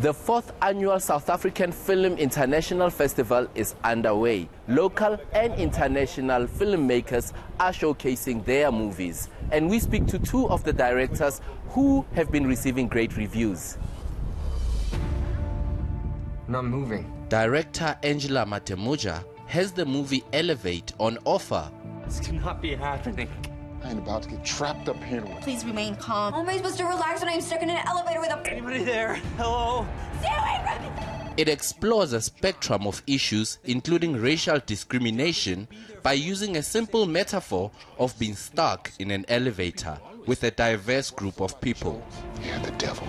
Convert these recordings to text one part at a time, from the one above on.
The 4th annual South African Film International Festival is underway. Local and international filmmakers are showcasing their movies. And we speak to two of the directors who have been receiving great reviews. Not moving. Director Angela Matemoja has the movie Elevate on offer. This cannot be happening. I ain't about to get trapped up here. Please remain calm. How am I supposed to relax when I'm stuck in an elevator with a... Anybody there? Hello? Stay away from me! It explores a spectrum of issues, including racial discrimination, by using a simple metaphor of being stuck in an elevator with a diverse group of people. Yeah, the devil.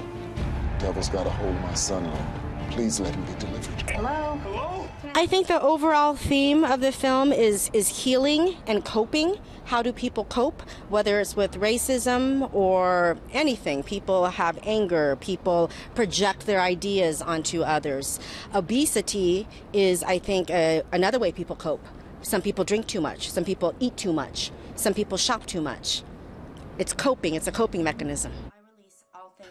The devil's got a hold of my son-in-law. Please let him be delivered. Hello? Hello? I think the overall theme of the film is healing and coping. How do people cope, whether it's with racism or anything? People have anger. People project their ideas onto others. Obesity is, I think, another way people cope. Some people drink too much. Some people eat too much. Some people shop too much. It's coping. It's a coping mechanism.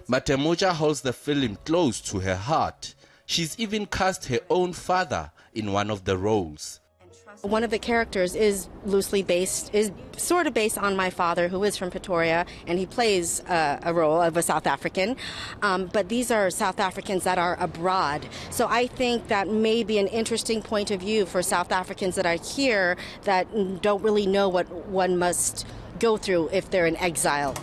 Matemoja holds the film close to her heart. She's even cast her own father in one of the roles. One of the characters is sort of based on my father, who is from Pretoria, and he plays a role of a South African. But these are South Africans that are abroad. So I think that may be an interesting point of view for South Africans that are here that don't really know what one must go through if they're in exile.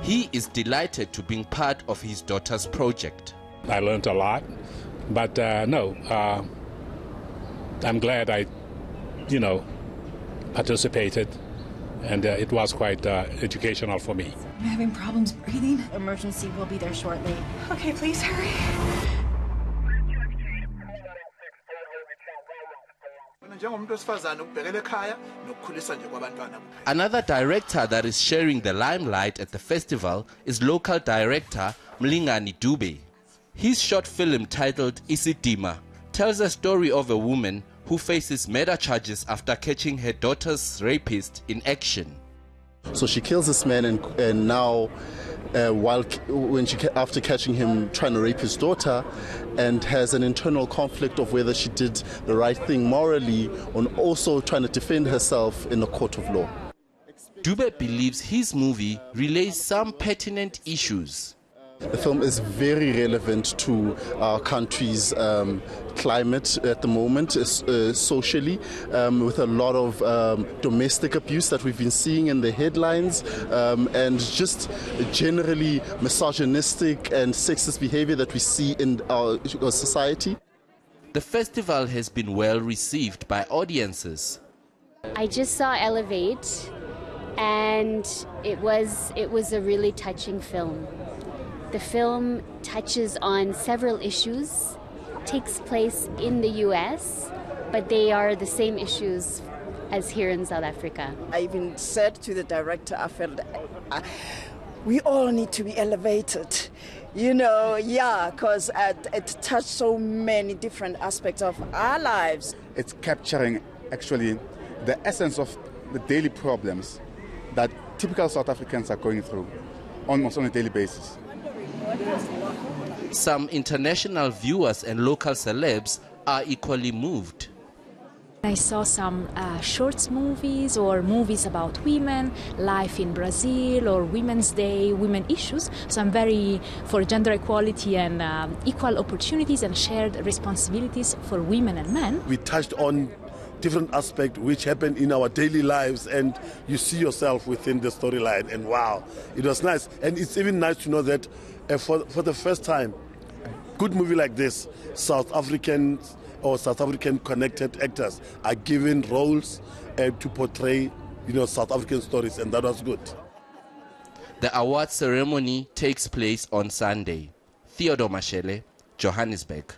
He is delighted to be part of his daughter's project. I learned a lot, but I'm glad I participated, and it was quite educational for me. I'm having problems breathing. Emergency will be there shortly. Okay, please hurry. Another director that is sharing the limelight at the festival is local director Mlingani Dube. His short film titled Isidima tells a story of a woman who faces murder charges after catching her daughter's rapist in action. So she kills this man, and now, after catching him trying to rape his daughter, and has an internal conflict of whether she did the right thing morally, and also trying to defend herself in the court of law. Dube believes his movie relays some pertinent issues. The film is very relevant to our country's climate at the moment, socially, with a lot of domestic abuse that we've been seeing in the headlines, and just generally misogynistic and sexist behavior that we see in our society. The festival has been well received by audiences. I just saw Elevate, and it was a really touching film. The film touches on several issues, takes place in the US, but they are the same issues as here in South Africa. I even said to the director, I felt we all need to be elevated, because it touched so many different aspects of our lives. It's capturing actually the essence of the daily problems that typical South Africans are going through almost on a daily basis. Some international viewers and local celebs are equally moved. I saw some short movies or movies about women, life in Brazil, or Women's Day, women issues. So I'm very for gender equality and equal opportunities and shared responsibilities for women and men. We touched on different aspects which happen in our daily lives, and you see yourself within the storyline, and wow, it was nice. And it's even nice to know that for the first time, good movie like this, South African connected actors are given roles to portray South African stories, and that was good. The award ceremony takes place on Sunday. Theodor Mashele, Johannesburg.